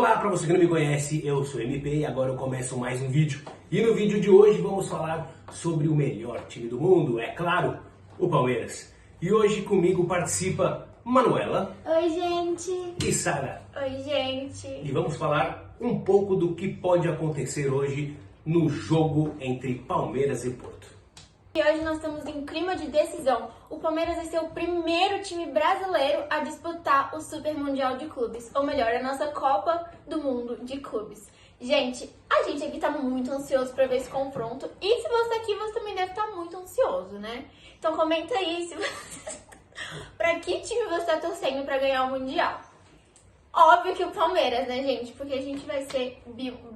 Olá, para você que não me conhece, eu sou MP e agora eu começo mais um vídeo. E no vídeo de hoje vamos falar sobre o melhor time do mundo, é claro, o Palmeiras. E hoje comigo participa Manuela. Oi, gente. E Sara. Oi, gente. E vamos falar um pouco do que pode acontecer hoje no jogo entre Palmeiras e Porto. E hoje nós estamos em clima de decisão. O Palmeiras vai ser o primeiro time brasileiro a disputar o Super Mundial de Clubes. Ou melhor, a nossa Copa do Mundo de Clubes. Gente, a gente aqui tá muito ansioso para ver esse confronto. E se você tá aqui, você também deve estar muito ansioso, né? Então comenta aí se você... pra que time você tá torcendo para ganhar o Mundial. Óbvio que o Palmeiras, né, gente? Porque a gente vai ser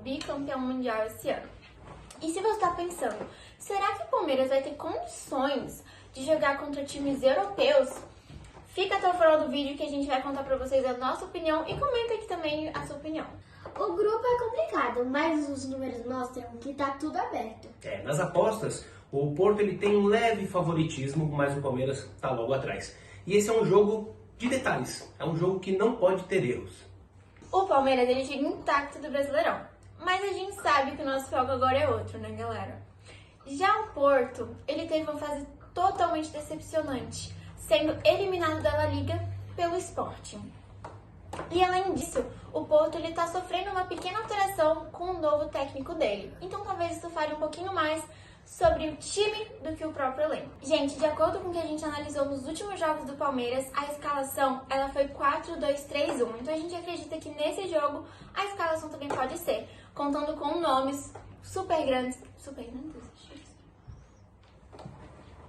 bicampeão mundial esse ano. E se você tá pensando, será que o Palmeiras vai ter condições de jogar contra times europeus? Fica até o final do vídeo que a gente vai contar pra vocês a nossa opinião e comenta aqui também a sua opinião. O grupo é complicado, mas os números mostram que tá tudo aberto. Nas apostas, o Porto ele tem um leve favoritismo, mas o Palmeiras tá logo atrás. E esse é um jogo de detalhes, é um jogo que não pode ter erros. O Palmeiras ele chega intacto do Brasileirão. Mas a gente sabe que o nosso foco agora é outro, né, galera? Já o Porto, ele teve uma fase totalmente decepcionante, sendo eliminado da La Liga pelo Sporting. E além disso, o Porto ele tá sofrendo uma pequena alteração com o novo técnico dele. Então talvez isso fale um pouquinho mais sobre o time do que o próprio elenco. Gente, de acordo com o que a gente analisou nos últimos jogos do Palmeiras, a escalação ela foi 4-2-3-1. Então a gente acredita que nesse jogo a escalação também pode ser, contando com nomes super grandes. Super grandes?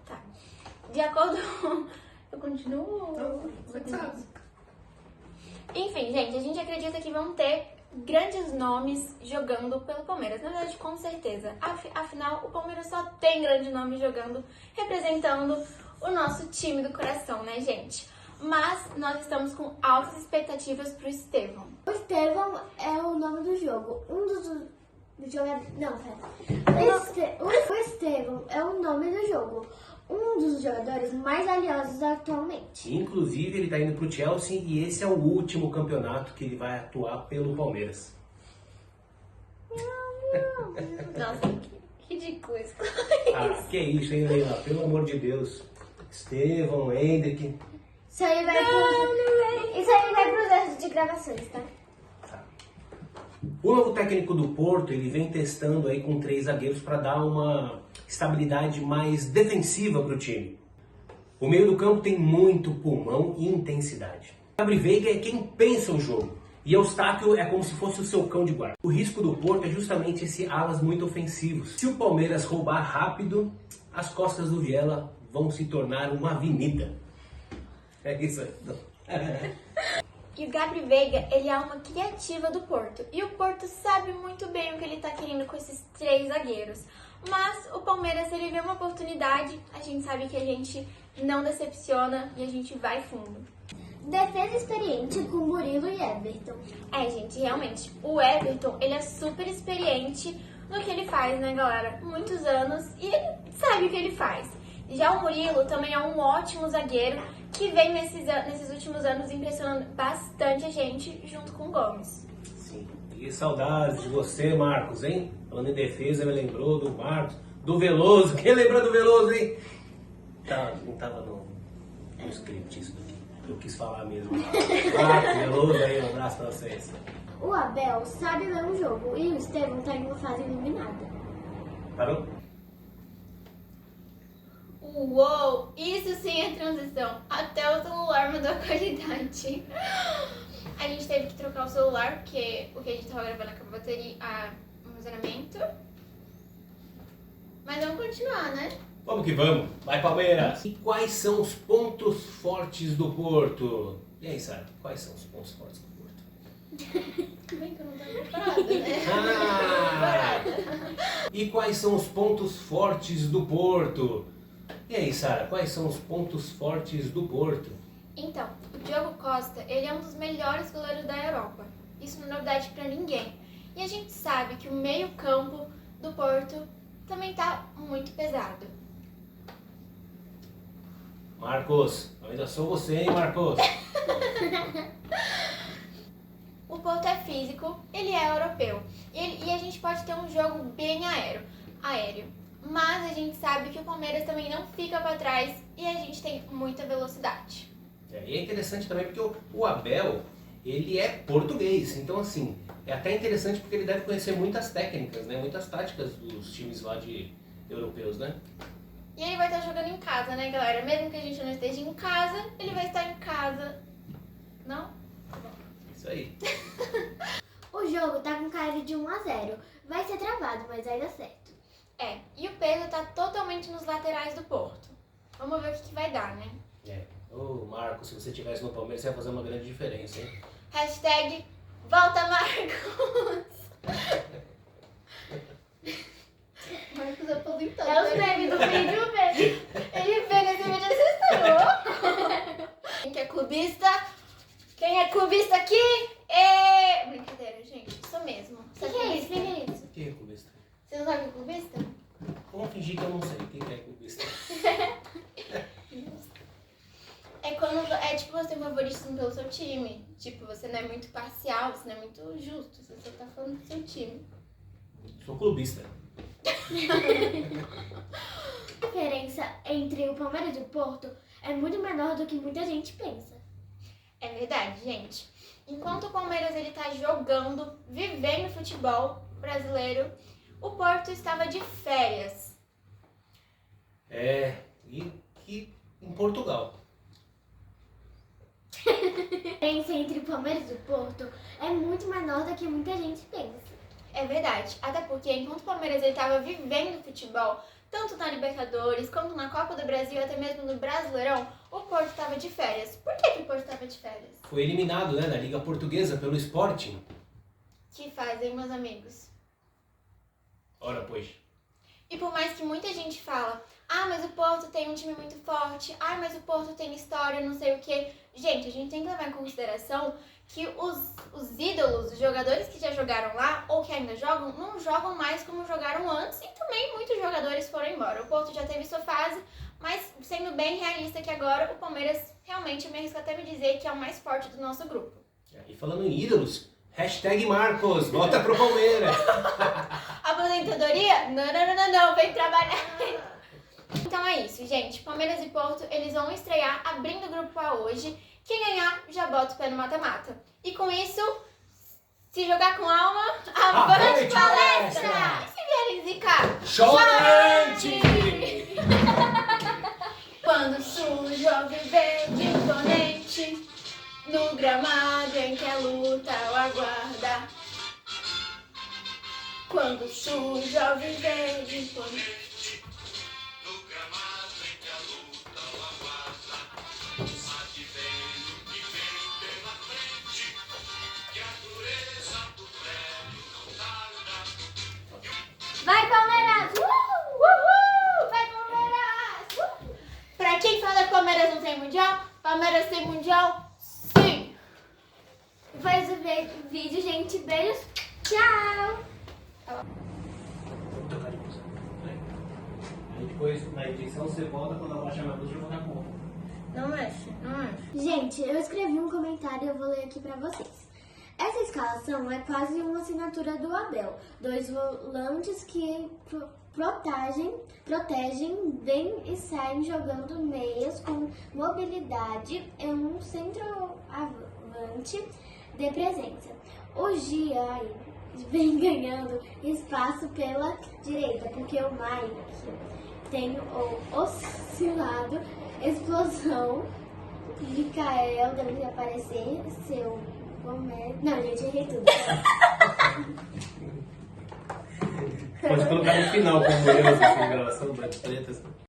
Tá. De acordo com... Eu continuo... Enfim, gente, a gente acredita que vão ter grandes nomes jogando pelo Palmeiras. Na verdade, com certeza. Afinal, o Palmeiras só tem grandes nomes jogando, representando o nosso time do coração, né, gente? Mas nós estamos com altas expectativas pro Estevão. O Estevão é o nome do jogo. Um dos jogadores... Não, pera. O Estevão é o nome do jogo. Um dos jogadores mais valiosos atualmente. Inclusive, ele está indo para o Chelsea e esse é o último campeonato que ele vai atuar pelo Palmeiras. Nossa, que ridículo isso. Que é isso, hein, Leila? Pelo amor de Deus. Estevão, Hendrick. Isso aí vai pros erros de gravações, tá? O novo técnico do Porto, ele vem testando aí com 3 zagueiros para dar uma estabilidade mais defensiva para o time. O meio do campo tem muito pulmão e intensidade. Gabriel Veiga é quem pensa o jogo e Eustáquio é como se fosse o seu cão de guarda. O risco do Porto é justamente esse alas muito ofensivos. Se o Palmeiras roubar rápido, as costas do Viela vão se tornar uma avenida. É isso aí. E o Gabriel Veiga, ele é a alma criativa do Porto. E o Porto sabe muito bem o que ele tá querendo com esses 3 zagueiros. Mas o Palmeiras, ele vê uma oportunidade, a gente sabe que a gente não decepciona e a gente vai fundo. Defesa experiente com Murilo e Everton. Gente, realmente, o Everton, ele é super experiente no que ele faz, né, galera? Muitos anos e ele sabe o que ele faz. Já o Murilo também é um ótimo zagueiro que vem nesses últimos anos impressionando bastante a gente junto com o Gomes. Sim, e saudades de você, Marcos, hein? Falando em defesa, me lembrou do Marcos, do Veloso. Quem lembra do Veloso, hein? Não tava no script isso daqui. Eu quis falar mesmo. Marcos, Veloso, aí, um abraço pra vocês. O Abel sabe ler um jogo e o Estevão tá em uma fase iluminada. Parou? Uou, isso sim é transição. Até o celular mudou a qualidade. A gente teve que trocar o celular, porque o que a gente tava gravando acabou a bateria, o armazenamento. Mas vamos continuar, né? Vamos que vamos. Vai, Palmeiras. E quais são os pontos fortes do Porto? E aí, Sara, quais são os pontos fortes do Porto? Bem que eu não tava preparada, né? E quais são os pontos fortes do Porto? E aí, Sara, quais são os pontos fortes do Porto? Então, o Diogo Costa, ele é um dos melhores goleiros da Europa. Isso não é novidade pra ninguém. E a gente sabe que o meio-campo do Porto também tá muito pesado. Marcos, eu ainda sou você, hein, Marcos? Porto é físico, ele é europeu. E a gente pode ter um jogo bem aéreo. Mas a gente sabe que o Palmeiras também não fica para trás e a gente tem muita velocidade. E é interessante também porque o Abel, ele é português, então assim, é até interessante porque ele deve conhecer muitas técnicas, né? Muitas táticas dos times lá europeus, né? E ele vai estar jogando em casa, né, galera? Mesmo que a gente não esteja em casa, ele vai estar em casa. Não? Tá bom. Isso aí. O jogo tá com cara de 1-0. Vai ser travado, mas vai dar certo. E o peso tá totalmente nos laterais do Porto. Vamos ver o que vai dar, né? Ô Marcos, se você estivesse no Palmeiras, você ia fazer uma grande diferença, hein? Hashtag volta Marcos! Marcos aposentou. É os memes do vídeo, velho. Ele vê nesse vídeo assustador. Quem é clubista? Quem é clubista aqui? Brincadeira, gente. Isso mesmo. O que é isso? O que é isso? Quem é clubista? Você não sabe o que é clubista? Vamos fingir que eu não sei quem é clubista. É quando tipo você tem favoritismo pelo seu time. Tipo, você não é muito parcial, você não é muito justo. Você só tá falando do seu time. Sou clubista. A diferença entre o Palmeiras e o Porto é muito menor do que muita gente pensa. É verdade, gente. Enquanto o Palmeiras ele tá jogando, vivendo futebol brasileiro, o Porto estava de férias. E em Portugal. A diferença entre o Palmeiras e o Porto é muito menor do que muita gente pensa. É verdade, até porque enquanto o Palmeiras ele estava vivendo futebol, tanto na Libertadores, quanto na Copa do Brasil, até mesmo no Brasileirão, o Porto estava de férias. Por que o Porto estava de férias? Foi eliminado, né, da Liga Portuguesa pelo Sporting. Que fazem, meus amigos? Ora, pois. E por mais que muita gente fala, mas o Porto tem um time muito forte, mas o Porto tem história, não sei o quê. Gente, a gente tem que levar em consideração que os ídolos, os jogadores que já jogaram lá, ou que ainda jogam, não jogam mais como jogaram antes, e também muitos jogadores foram embora. O Porto já teve sua fase, mas sendo bem realista que agora o Palmeiras realmente, eu me arrisco até me dizer que é o mais forte do nosso grupo. E falando em ídolos, hashtag Marcos, volta pro Palmeiras. Aposentadoria? Não, vem trabalhar. Então é isso, gente. Palmeiras e Porto, eles vão estrear abrindo o grupo A hoje. Quem ganhar, já bota o pé no mata-mata. E com isso, se jogar com alma, avante palestra! E se vierem zicar, Chorante! Quando surge o verde imponente, no gramado em que a luta o aguarda. Quando surge o verde imponente. Vai, Palmeiras! Vai, Palmeiras! Pra quem fala que Palmeiras não tem mundial, Palmeiras tem mundial, sim! Depois do vídeo, gente, beijos, tchau! Vou trocar de música. Aí depois, na edição, você volta quando ela baixar minha música, eu vou dar conta. Não mexe. Gente, eu escrevi um comentário e eu vou ler aqui pra vocês. Essa escalação é quase uma assinatura do Abel. 2 volantes que protegem bem e saem jogando meias com mobilidade e um centroavante de presença. O Gia vem ganhando espaço pela direita, porque o Mike tem o oscilado explosão. Mikael deve aparecer, seu comédia. Não, gente, errei tudo. Pode colocar no final como erros, assim, gravação das tretas.